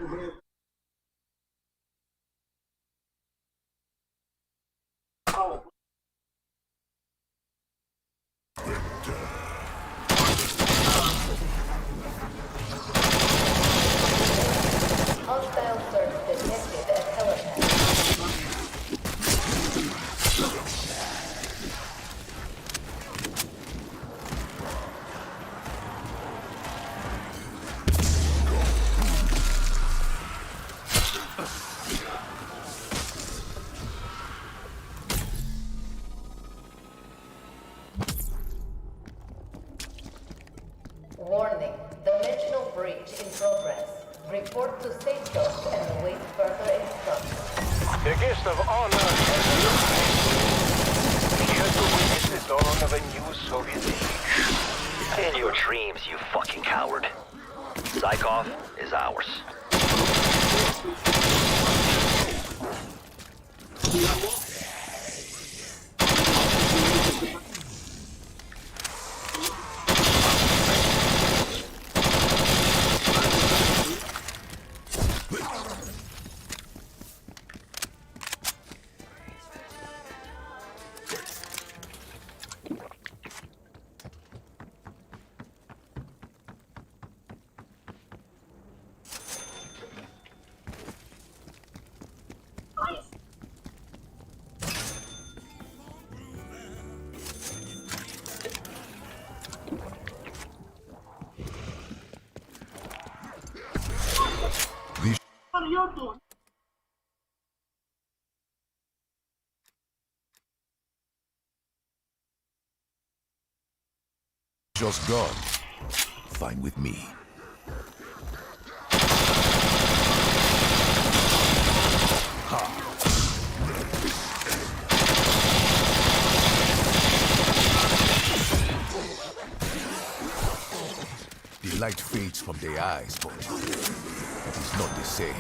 Hostile search detected at helipad. Warning. Dimensional breach in progress. Report to Safe Coast and await further instructions. The guest of honor has arrived. Here to witness the dawn of a new Soviet age. In your dreams, you fucking coward. Zykov is ours. Just gone. Fine with me. The light fades from their eyes, but it is not the same.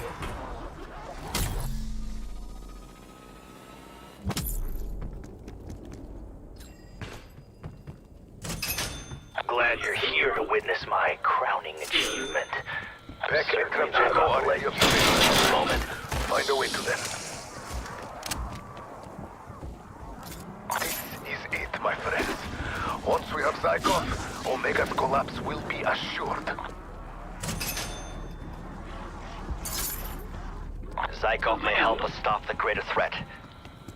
Glad you're here to witness my crowning achievement. Back in Certainly not gonna let you this moment. Find a way to them. This is it, my friends. Once we have Zykov, Omega's collapse will be assured. Zykov may help us stop the greater threat,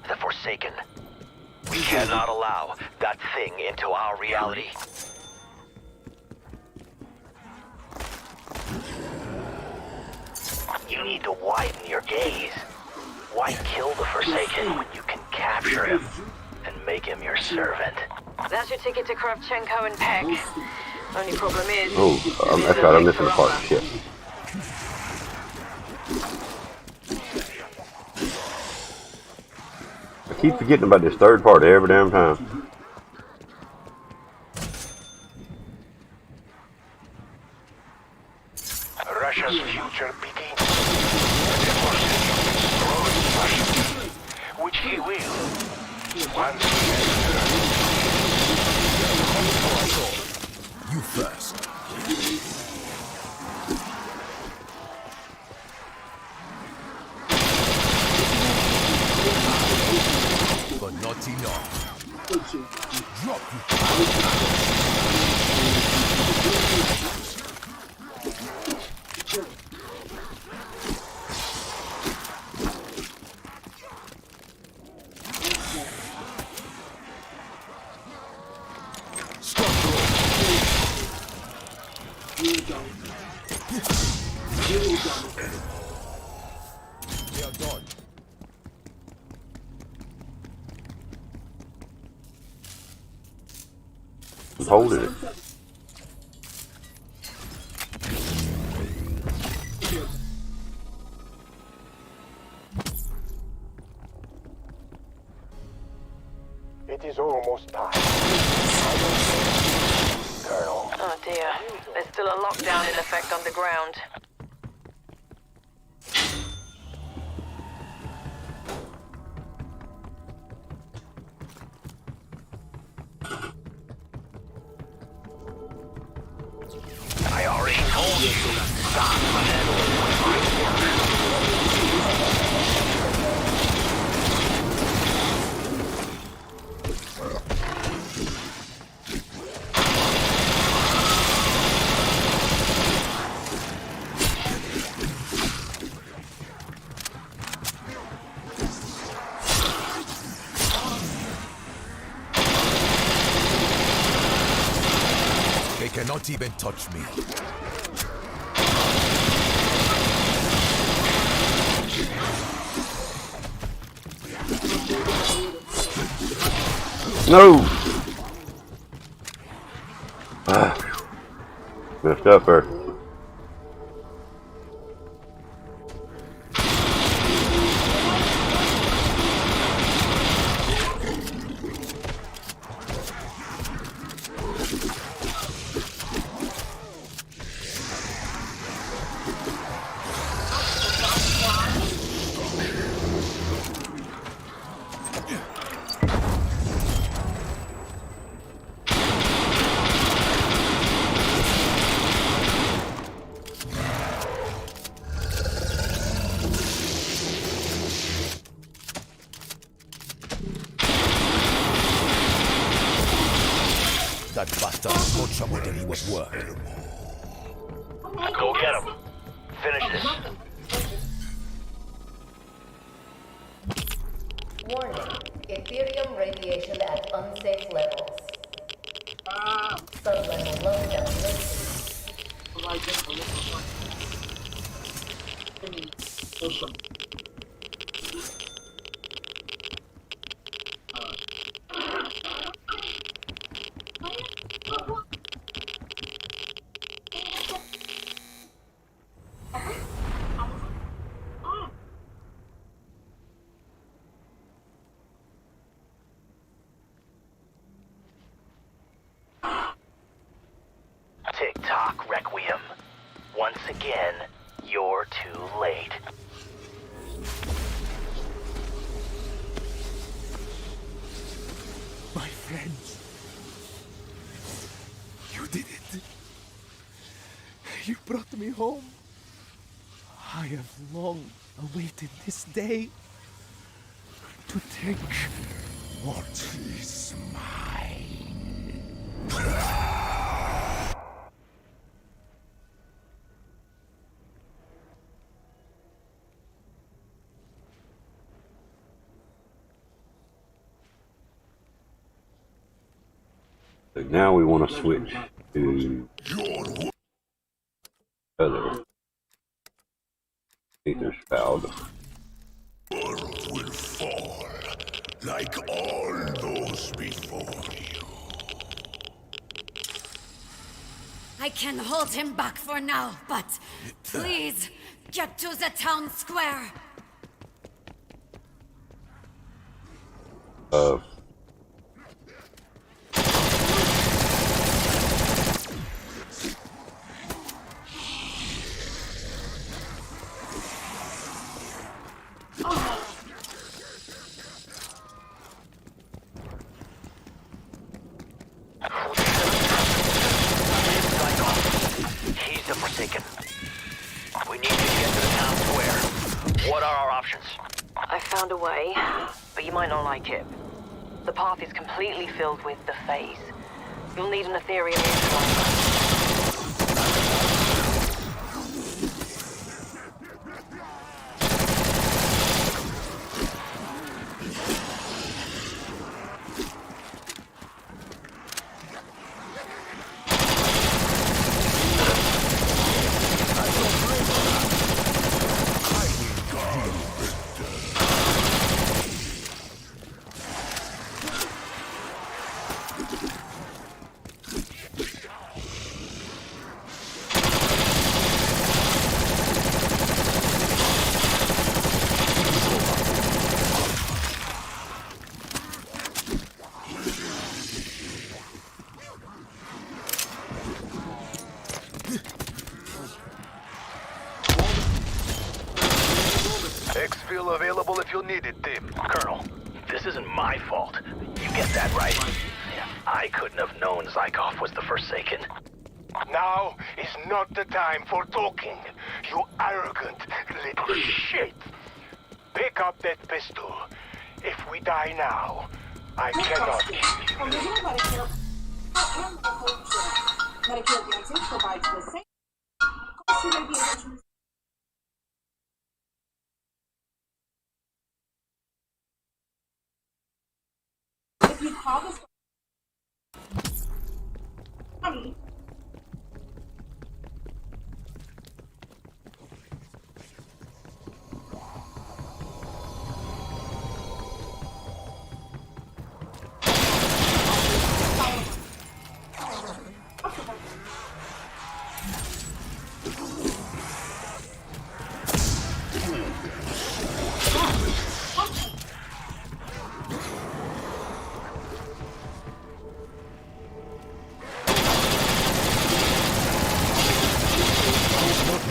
the Forsaken. We cannot allow that thing into our reality. You need to widen your gaze. Why kill the Forsaken when you can capture him and make him your servant? That's your ticket to Kravchenko and Peck. Only problem is... Oh, that's right, I'm missing the part. Shit. I keep forgetting about this third part every damn time. Russia's future begins. The Forsaken will destroy Russia, which he will. Once he You first. But not enough. Drop They are done. I'm holding it. It is almost time. Colonel. Oh dear. There's still a lockdown in effect on the ground. I already told you. Stop meddling with my work. They cannot even touch me. No! Messed up there. That bastard is more trouble than he was worth. Go get him. Finish this. Warning. Ethereum radiation at unsafe levels. Sub-level lockdown lifted. Tick-tock, Requiem. Once again, you're too late. My friends. You did it. You brought me home. I have long awaited this day to take what is mine. So now we want to switch to other ether spout. World will fall like all those before you. I can hold him back for now, but please get to the town square. He's the Forsaken. We need to get to the town square. What are our options? I found a way, but you might not like it. The path is completely filled with the phase. You'll need an Ethereum neutralizer. Exfil available if you need it, Tim. Colonel, this isn't my fault. You get that right. I couldn't have known Zykov was the Forsaken. Now is not the time for talking, you arrogant little shit. Pick up that pistol. If we die now, I cannot kill you. Medicare Advantage provides the same cost you may be able to. If you call this money,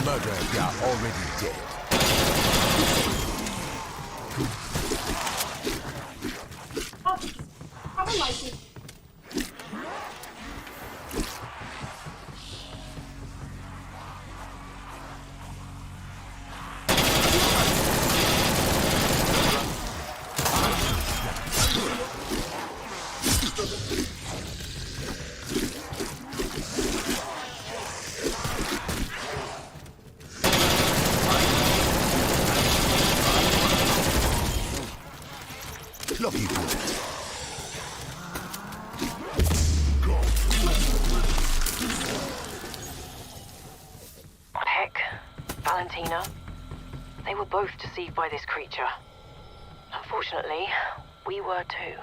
Murder, they are already dead. have a license. Lucky bullet. Heck, Valentina. They were both deceived by this creature. Unfortunately, we were too.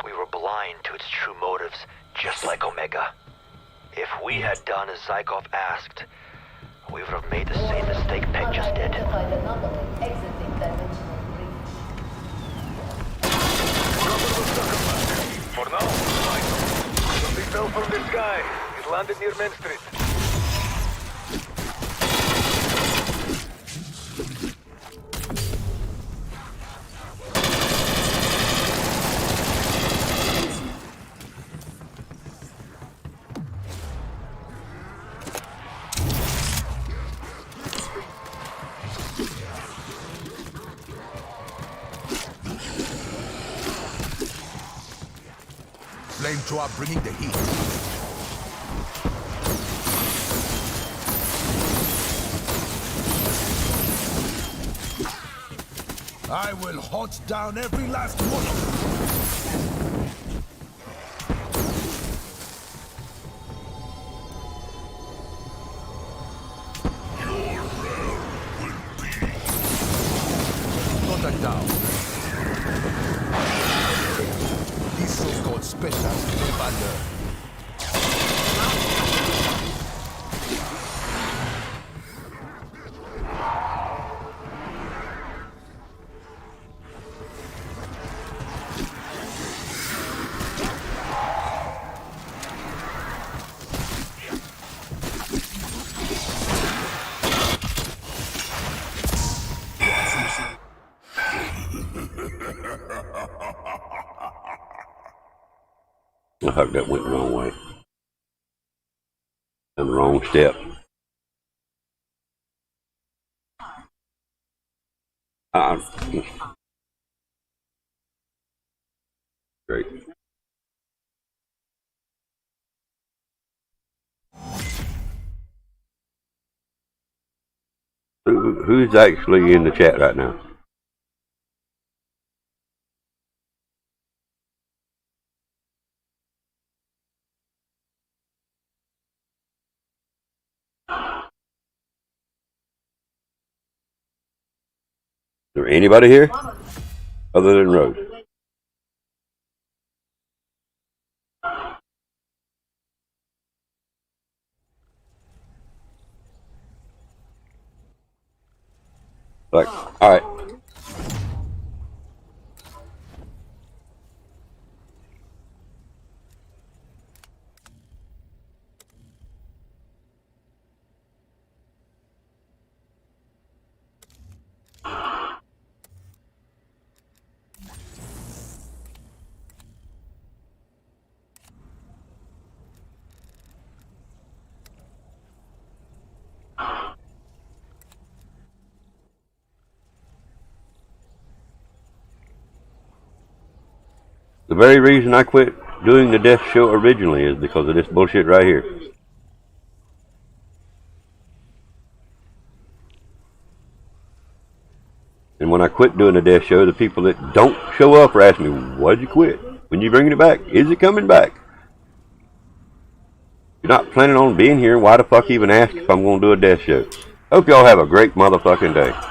We were blind to its true motives, just like Omega. If we had done as Zykov asked, we would have made the same mistake Peg just did. For now, fine. Something fell from the sky. It landed near Main Street. Flamethrower bringing the heat. I will hunt down every last one of them. Not a down. These so-called specials never learn. I hope that went the wrong way. And the wrong step. Great. Who's actually in the chat right now? Is there anybody here other than Rose? Like, all right. The very reason I quit doing the death show originally is because of this bullshit right here. And when I quit doing the death show, the people that don't show up are asking me, why'd you quit? When you bringing it back? Is it coming back? If you're not planning on being here, why the fuck even ask if I'm going to do a death show? Hope y'all have a great motherfucking day.